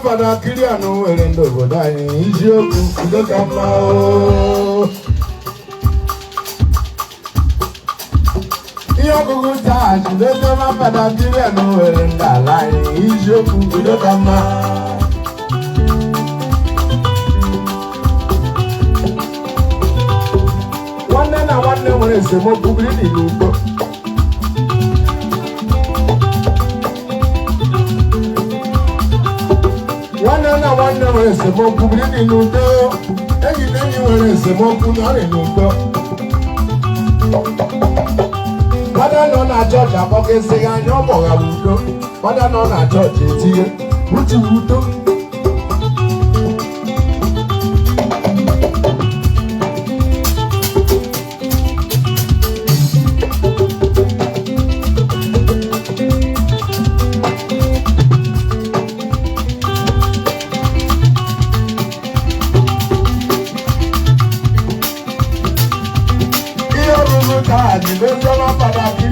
Pada kiriano erendo bodai ijoku kudokama o Iyoku taji lete ma pada kiriano erenda lai ijoku kudokama Wanne na wanne mwere semo kubiri ni lupo One never is a mock in Ludo, and you anywhere is a mock in Ludo. But I know not judge a pocket say I know more of Ludo, but I know not judge it here. What you do?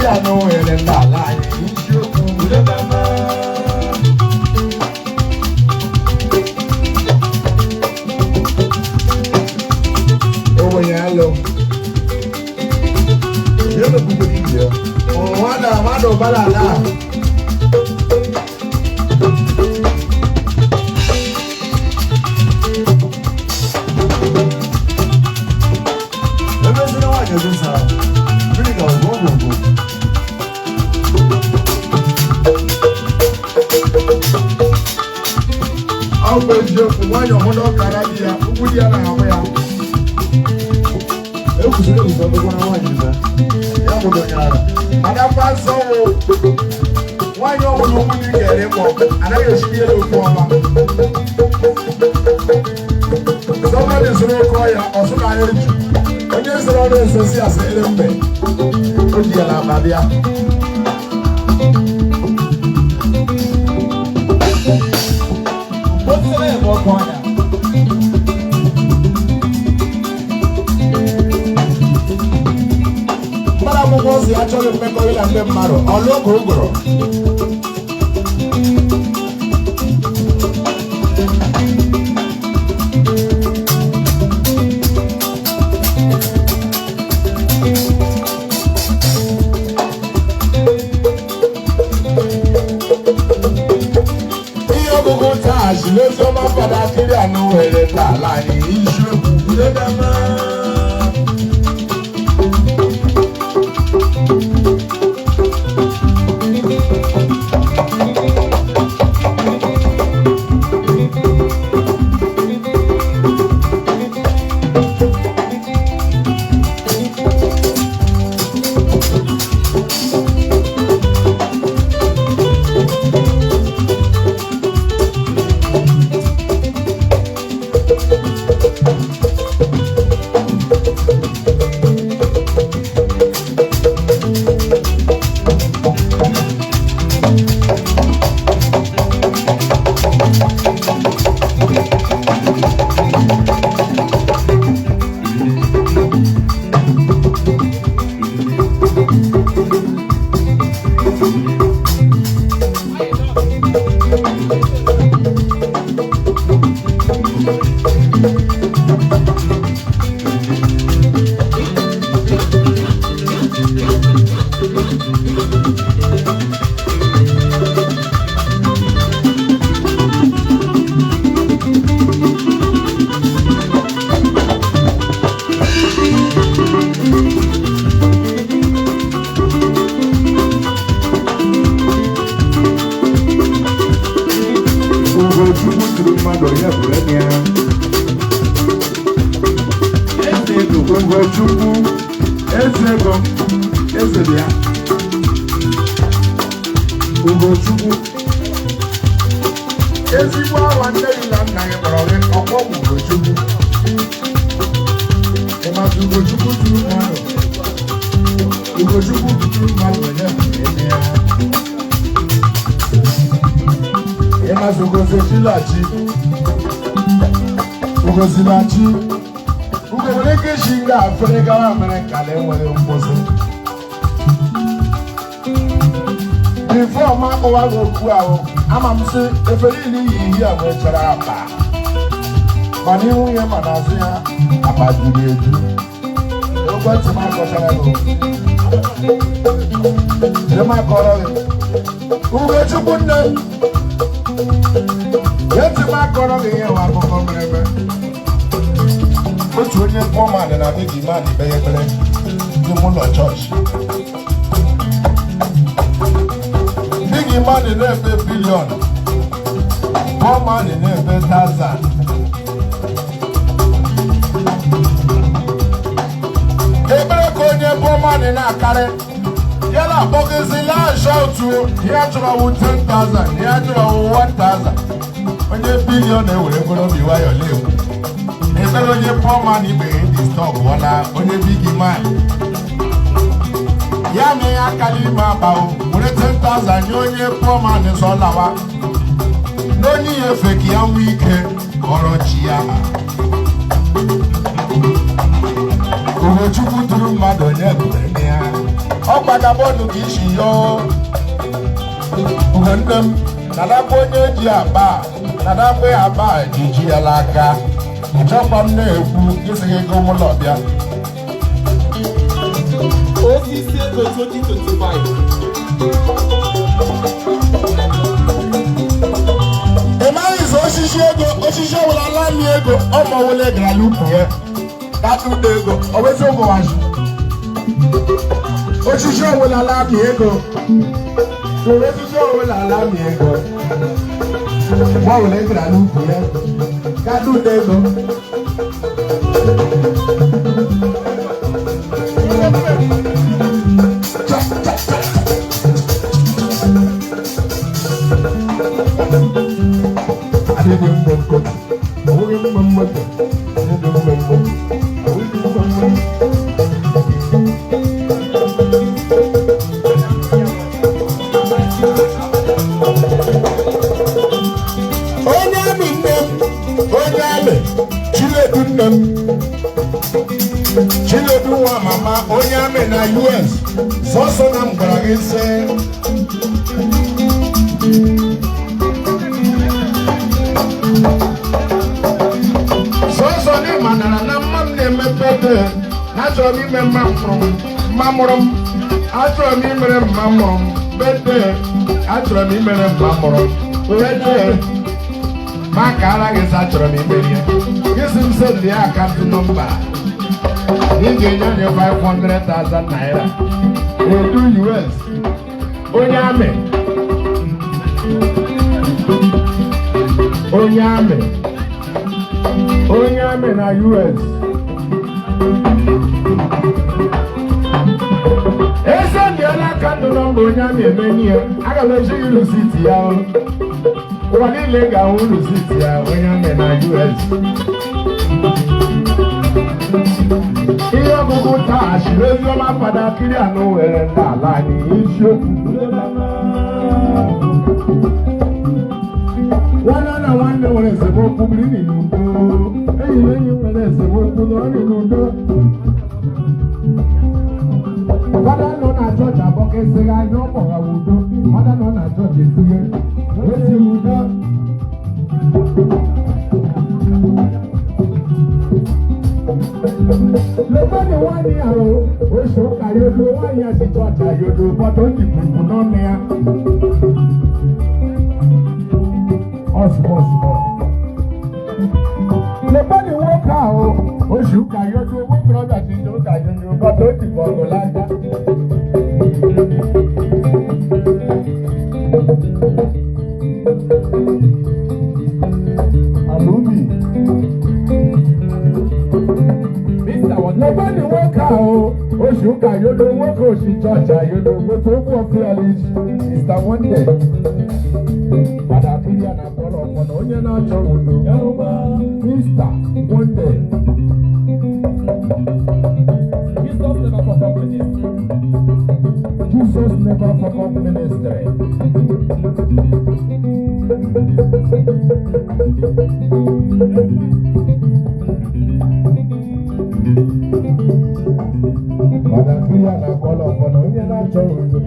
I know it in that line. Oh, yellow. You're the good idea. Oh, what a banana. Why you hold up Carabia? Who would you have? It was really something going on. Madame Paso, why you get him up? And I just feel a former. Somebody is no choir or so I urge you. When you saw this, I see a sailor bed. Good dear, Nadia. What's the name of corner? Madame was actually making a bit marrow or local. Let's go back to that area. No, it's not like ya Ugochukwu ezigbo awa nne gị na nna gị kpọrọ gị ọkpọ Ugochukwu ịmasị Ugochukwu juru mmadụ Ugochukwu juru mmadụ onye eme ya ịmasị Ugozilachi Ugo nwere ike isi nga afere gara Amerịka na enwere mkpụsị bifo ma akpọwa gị okwu ahụ ama m sị efere ili yi ihe a nwechara akpa mana ihu ya ma n'azụ ya akpa juru eju ekwentị m akọchara gị m akọrọ gị Ugochukwu nne eti m akọrọ gị ihe nwa akụkọ mere eme otu onye pọmadị na bigi madị beghebere dị ụlọ chọọchị bigi madị na-ebe bilion pọmadị na-ebe 1,000 ebere ka onye pọmadị na-akarị ya na-akpọgịzila otu ihe chọrọ wụ 10,000 ihe chọrọ wụ 1,000 onye bilion ewere bụrụ obi nwayọ na-ekwu ebere onye pọman igbenye ndị stọk wọla onye bigi man ya mee ya akara ime abawo were 10,000 nye onye pọman zọlawa n'onye ihe efe ka ya nwee ike kọrọ chi ya Ugochukwu duru mmadụ onye bụrụ ya ọ gbagabọnụ ka isi yoo ugo nne m nadakwa onye ji aba nadakwa aba ji ya n'aka achọkwa m na-ekwu isi gị ego ụlọ bịa Osisi ego 2025 ịmaghịzi osisi ọbụla lami ego ọmọwụle gara n'ukwu ya katụda ego owezi ụmụwazi osisi ọbụla lami ego osisi ọbụla lami ego ọmọwụle gara n'ukwu ya katụda ego Chinedu nwa mama onye amị na US sọsọ na m gwara gị sị sọsọ na ịmanara na mma m na-emepe ebe na achọrọ m ime mma mụrụ m achọrọ m imere mma mụrụ m bete achọrọ m imere mma mụrụ m wete ma ka ara gị sị achọrọ m imere ya gịsị m sị ndị akantụ nọmba ị ga-enye 500,000 naira edu US onye amị na US eze ndị ọla aka ndụ nọmba onye amị emenye ya aga m eji gị risiti ya ụwa niile ga-ahụ risiti ya onye amị na US ihe ọgụgụ taa chiri oziọma fada kiri anụ were ndị ala anyị isiokwu nwanne na nwanne nwere esemokwu biri n'udo enyi na enyi nwere esemokwu n'ọrị n'udo fada nọ na chọọchị abọka esighị anya ọ kpọgha udo fada nọ na chọọchị esighe esi udo lẹ́gbẹ́ni wọ́n ní àrò oṣù kàyọ́dọ̀ wọ́n yẹ ṣètò àjàyọ́dọ̀ bọ́tọ̀ ìdìbò náà ní a. ọ̀sùnmọ̀sùnmọ̀. lẹ́gbẹ́ni wọ́n kà ó oṣù kàyọ́dọ̀ wọ́n gbọ́dọ̀ ti ṣe kàyọ́dọ̀ bọ́tọ̀ ìdìbò ọ̀gọ̀ lájà. àlùmí. bàbá ni wọ́n kà ó oṣù kà yóò wọ́n kò sí jọjà yóò gbogbo tó mú ọkùnrin Mr. Wonder. Padà kiri ànàkọ́lọ̀ ọ̀pọ̀nà onye na-achọ udo. Mr. Wonder. Jesus never forgot ministry. Father, kiri ànàkọ́lọ̀ ọ̀pọ̀nà onye na-achọ udo.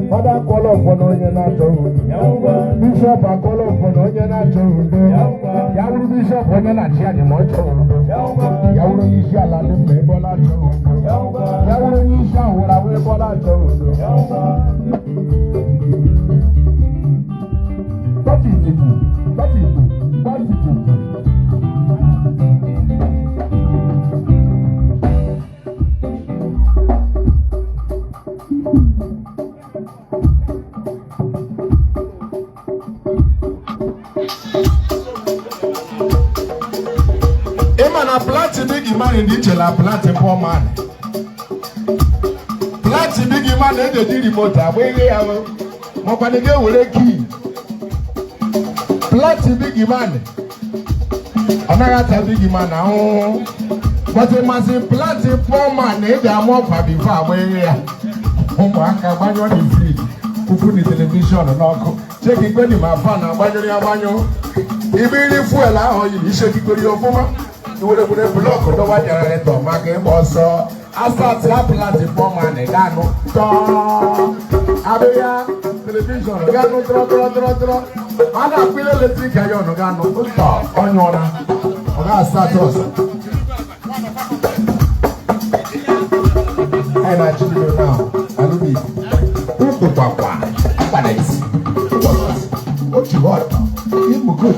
Father, kọ́lọ̀ ọ̀pọ̀nà onye na-achọ udo. Bishop akọ́lọ̀ ọ̀pọ̀nà onye na-achọ udo. Ya wuru bishop onye na-achị anyị ma ọ chọrọ udo. Ya wuru onye isi ala ndị mba ebe ọ na-achọ udo. Ya wuru onye isi ahụrụ ahụ ebe ọ na-achọ udo. Na plant big man in the la plant poor man. Plant big man in the remote away. Mopanige will key. Plant big man. Another big man now. But a massive plant poor man, they are more for before away. Omaka banyo is free. Who put the television and all. Check it when my fan and banyo. If you fuel out, you should go to your woman. Would have blocked the one generator, marking also. As far as that platform and a gano, Abia television, gano, draw. And I feel electric iron, gano, stop on your status. And I should do now. I do this. Papa, what you want? You good.